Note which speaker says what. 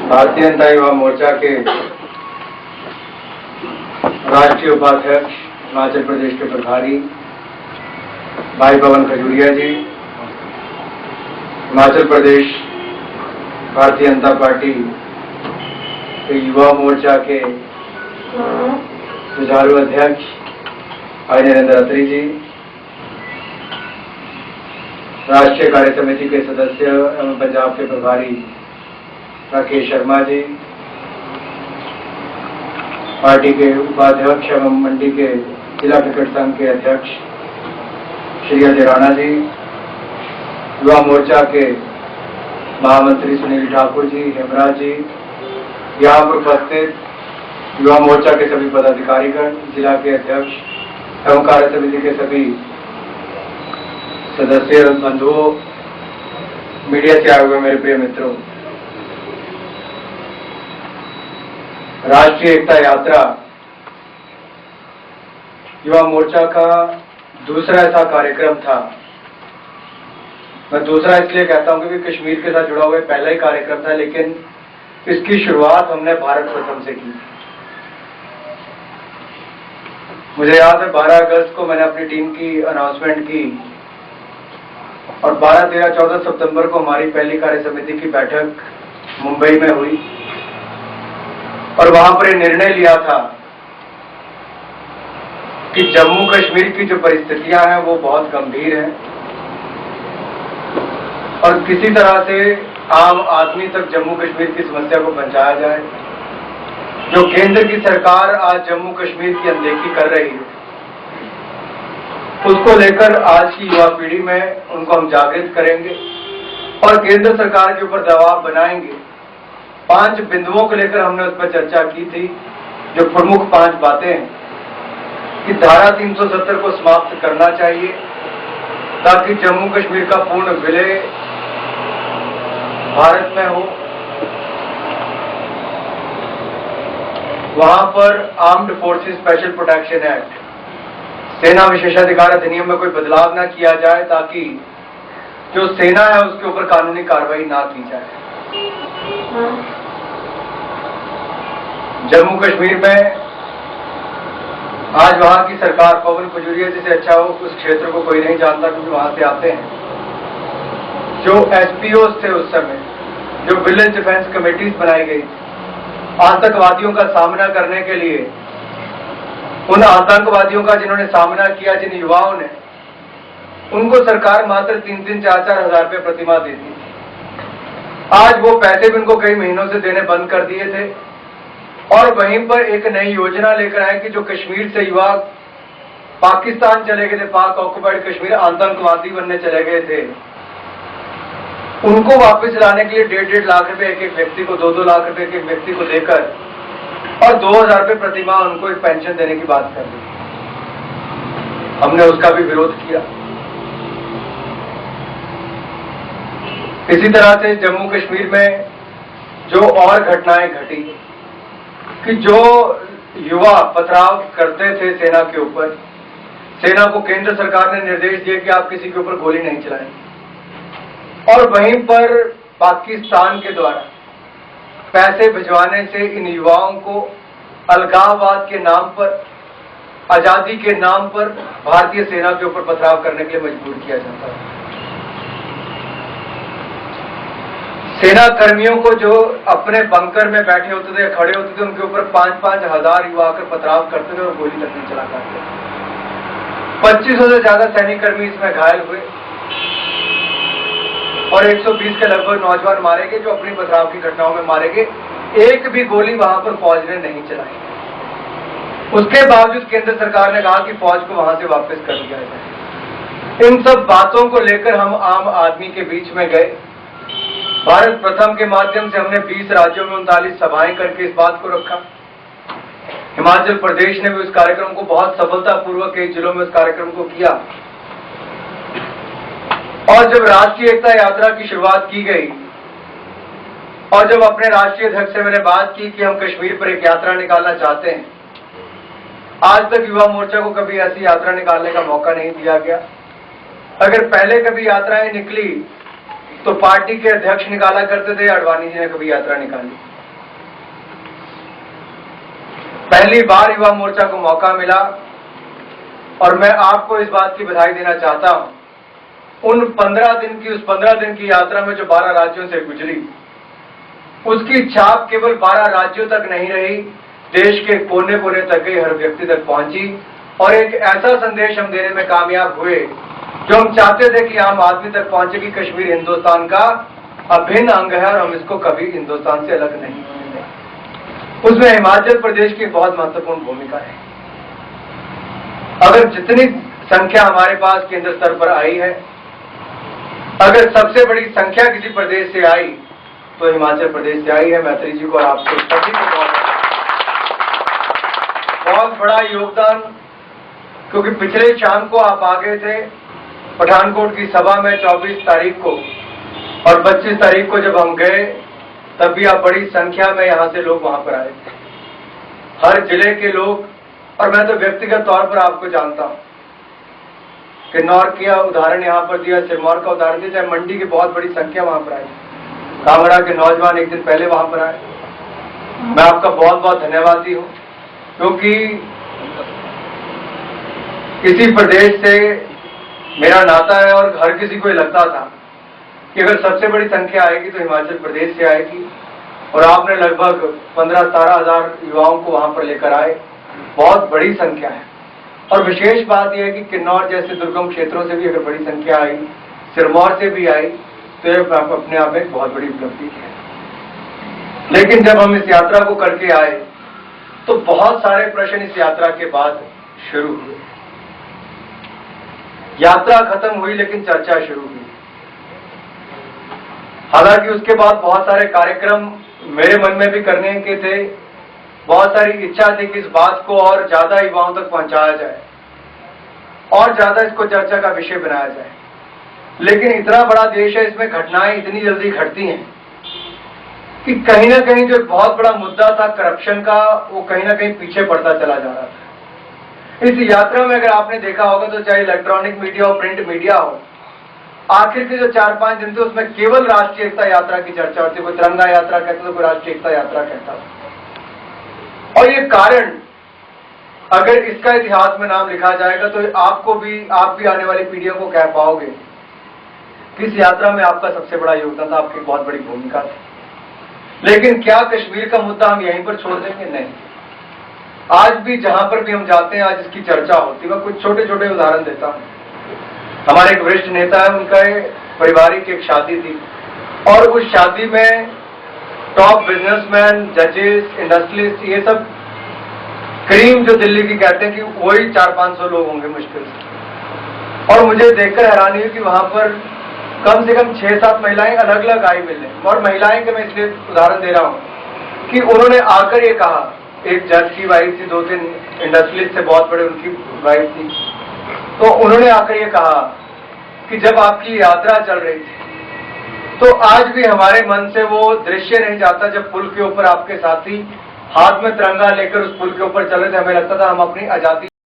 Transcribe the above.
Speaker 1: भारतीय जनता युवा मोर्चा के राष्ट्रीय उपाध्यक्ष हिमाचल प्रदेश के प्रभारी भाई पवन खजूरिया जी, हिमाचल प्रदेश भारतीय जनता पार्टी के युवा मोर्चा के जुझारू अध्यक्ष भाई नरेंद्र अत्री जी, राष्ट्रीय कार्य समिति के सदस्य एवं पंजाब के प्रभारी राकेश शर्मा जी, पार्टी के उपाध्यक्ष एवं मंडी के जिला क्रिकेट संघ के अध्यक्ष श्री अजय राणा जी, युवा मोर्चा के महामंत्री सुनील ठाकुर जी, हेमराज जी, यहाँ पर उपस्थित युवा मोर्चा के सभी पदाधिकारीगण, जिला के अध्यक्ष एवं कार्य समिति के सभी सदस्य बंधुओं, मीडिया से आए हुए मेरे प्रिय मित्रों, राष्ट्रीय एकता यात्रा युवा मोर्चा का दूसरा ऐसा कार्यक्रम था। मैं दूसरा इसलिए कहता हूं क्योंकि कश्मीर के साथ जुड़ा हुआ पहला ही कार्यक्रम था, लेकिन इसकी शुरुआत हमने भारत प्रथम से की। मुझे याद है 12 अगस्त को मैंने अपनी टीम की अनाउंसमेंट की और 12, 13, 14 सितंबर को हमारी पहली कार्य समिति की बैठक मुंबई में हुई और वहां पर निर्णय लिया था कि जम्मू कश्मीर की जो परिस्थितियां हैं वो बहुत गंभीर हैं और किसी तरह से आम आदमी तक जम्मू कश्मीर की समस्या को पहुंचाया जाए। जो केंद्र की सरकार आज जम्मू कश्मीर की अनदेखी कर रही है, उसको लेकर आज की युवा पीढ़ी में उनको हम जागृत करेंगे और केंद्र सरकार के ऊपर दबाव बनाएंगे। 5 बिंदुओं को लेकर हमने उस पर चर्चा की थी, जो प्रमुख 5 बातें हैं कि धारा 370 को समाप्त करना चाहिए ताकि जम्मू कश्मीर का पूर्ण विलय भारत में हो। वहां पर armed forces special protection act, सेना विशेषाधिकार अधिनियम में कोई बदलाव ना किया जाए ताकि जो सेना है उसके ऊपर कानूनी कार्रवाई ना की जाए। जम्मू कश्मीर में आज वहां की सरकार, पवन खजूरिया जी से अच्छा हो उस क्षेत्र को कोई नहीं जानता क्योंकि वहां से आते हैं। जो एसपीओ थे उस समय, जो विलेज डिफेंस कमेटीज बनाई गई, आतंकवादियों का सामना करने के लिए, उन आतंकवादियों का जिन्होंने सामना किया, जिन युवाओं ने, उनको सरकार मात्र 3-3, 4-4 हजार रुपये प्रतिमाह देती थी। आज वो पैसे भी उनको कई महीनों से देने बंद कर दिए थे और वहीं पर एक नई योजना लेकर आए कि जो कश्मीर से युवा पाकिस्तान चले गए थे, पाक ऑक्युपाइड कश्मीर, आतंकवादी बनने चले गए थे, उनको वापस लाने के लिए 1.5 लाख रुपए एक व्यक्ति को, 2-2 लाख रुपए एक व्यक्ति को देकर और 2,000 रुपये प्रतिमाह उनको एक पेंशन देने की बात कर दी। हमने उसका भी विरोध किया। इसी तरह से जम्मू कश्मीर में जो और घटनाएं घटी कि जो युवा पथराव करते थे सेना के ऊपर, सेना को केंद्र सरकार ने निर्देश दिए कि आप किसी के ऊपर गोली नहीं चलाएं और वहीं पर पाकिस्तान के द्वारा पैसे भिजवाने से इन युवाओं को अलगाववाद के नाम पर, आजादी के नाम पर भारतीय सेना के ऊपर पथराव करने के लिए मजबूर किया जाता है। सेना कर्मियों को जो अपने बंकर में बैठे होते थे, खड़े होते थे, उनके ऊपर 5-5 हजार युवा आकर पथराव करते थे और गोली तक नहीं चला करते थे। 2500 से ज्यादा सैनिक कर्मी इसमें घायल हुए और 120 के लगभग नौजवान मारे गए जो अपनी पथराव की घटनाओं में मारे गए। एक भी गोली वहां पर फौज ने नहीं चलाई। उसके बावजूद केंद्र सरकार ने कहा कि फौज को वहां से वापस कर दिया जाए। इन सब बातों को लेकर हम आम आदमी के बीच में गए। भारत प्रथम के माध्यम से हमने 20 राज्यों में 39 सभाएं करके इस बात को रखा। हिमाचल प्रदेश ने भी उस कार्यक्रम को बहुत सफलतापूर्वक कई जिलों में उस कार्यक्रम को किया और जब राष्ट्रीय एकता यात्रा की शुरुआत की गई और जब अपने राष्ट्रीय अध्यक्ष से मैंने बात की कि हम कश्मीर पर एक यात्रा निकालना चाहते हैं, आज तक युवा मोर्चा को कभी ऐसी यात्रा निकालने का मौका नहीं दिया गया। अगर पहले कभी यात्राएं निकली तो पार्टी के अध्यक्ष निकाला करते थे, अडवाणी जी ने कभी यात्रा निकाली। पहली बार युवा मोर्चा को मौका मिला और मैं आपको इस बात की बधाई देना चाहता हूं, उस 15 दिन की यात्रा में जो 12 राज्यों से गुजरी, उसकी छाप केवल 12 राज्यों तक नहीं रही, देश के कोने कोने तक गई, हर व्यक्ति तक पहुंची और एक ऐसा संदेश हम देने में कामयाब हुए जो हम चाहते थे कि आम आदमी तक पहुंचे कि कश्मीर हिंदुस्तान का अभिन्न अंग है और हम इसको कभी हिंदुस्तान से अलग नहीं होने देंगे। उसमें हिमाचल प्रदेश की बहुत महत्वपूर्ण भूमिका है। अगर जितनी संख्या हमारे पास केंद्र स्तर पर आई है, अगर सबसे बड़ी संख्या किसी प्रदेश से आई तो हिमाचल प्रदेश से आई है। मैत्री जी को और आपको सभी को बहुत बड़ा योगदान, क्योंकि पिछले शाम को आप आ गए थे पठानकोट की सभा में 24 तारीख को, और 25 तारीख को जब हम गए तब भी आप बड़ी संख्या में यहां से लोग वहां पर आए थे, हर जिले के लोग। और मैं तो व्यक्तिगत तौर पर आपको जानता हूं, किन्नौर का उदाहरण यहां पर दिया, सिरमौर का उदाहरण दिया, चाहे मंडी की बहुत बड़ी संख्या वहां पर आई, कांगड़ा के नौजवान एक दिन पहले वहां पर आए। मैं आपका बहुत बहुत धन्यवादी हूं, क्योंकि किसी प्रदेश से मेरा नाता है और हर किसी को ये लगता था कि अगर सबसे बड़ी संख्या आएगी तो हिमाचल प्रदेश से आएगी, और आपने लगभग 15-17 हजार युवाओं को वहां पर लेकर आए, बहुत बड़ी संख्या है। और विशेष बात यह है कि किन्नौर जैसे दुर्गम क्षेत्रों से भी अगर बड़ी संख्या आई, सिरमौर से भी आई, तो यह अपने आप में एक बहुत बड़ी उपलब्धि है। लेकिन जब हम इस यात्रा को करके आए तो बहुत सारे प्रश्न इस यात्रा के बाद शुरू हुए। यात्रा खत्म हुई लेकिन चर्चा शुरू हुई। हालांकि उसके बाद बहुत सारे कार्यक्रम मेरे मन में भी करने के थे, बहुत सारी इच्छा थी कि इस बात को और ज्यादा युवाओं तक पहुंचाया जाए और ज्यादा इसको चर्चा का विषय बनाया जाए। लेकिन इतना बड़ा देश है, इसमें घटनाएं इतनी जल्दी घटती हैं कि कहीं ना कहीं जो एक बहुत बड़ा मुद्दा था करप्शन का, वो कहीं ना कहीं पीछे पड़ता चला जा रहा था। इस यात्रा में अगर आपने देखा होगा तो चाहे इलेक्ट्रॉनिक मीडिया हो, प्रिंट मीडिया हो, आखिर के जो 4-5 दिन थे उसमें केवल राष्ट्रीय एकता यात्रा की चर्चा होती। कोई तिरंगा यात्रा कहता था, कोई राष्ट्रीय एकता यात्रा कहता था। और ये कारण, अगर इसका इतिहास में नाम लिखा जाएगा तो आप भी आने वाली पीढ़ियों को कह पाओगे कि इस यात्रा में आपका सबसे बड़ा योगदान था, आपकी बहुत बड़ी भूमिका थी। लेकिन क्या कश्मीर का मुद्दा हम यहीं पर छोड़ देंगे? नहीं। आज भी जहां पर भी हम जाते हैं, आज इसकी चर्चा होती है। मैं कुछ छोटे छोटे उदाहरण देता हूं। हमारे एक वरिष्ठ नेता है, उनका पारिवारिक एक शादी थी और उस शादी में टॉप बिजनेसमैन, जजेस, इंडस्ट्रियलिस्ट, ये सब क्रीम जो दिल्ली की कहते हैं कि वही 400-500 लोग होंगे मुश्किल से। और मुझे देखकर हैरानी हुई कि वहां पर कम से कम 6-7 महिलाएं अलग अलग आई मिलने। और महिलाएं के मैं इसलिए उदाहरण दे रहा हूं कि उन्होंने आकर ये कहा, एक जज की वाइफ थी, 2-3 इंडस्ट्रियलिस्ट से बहुत बड़े उनकी वाइफ थी, तो उन्होंने आकर ये कहा कि जब आपकी यात्रा चल रही थी तो आज भी हमारे मन से वो दृश्य नहीं जाता जब पुल के ऊपर आपके साथी हाथ में तिरंगा लेकर उस पुल के ऊपर चल रहे थे। हमें लगता था हम अपनी आजादी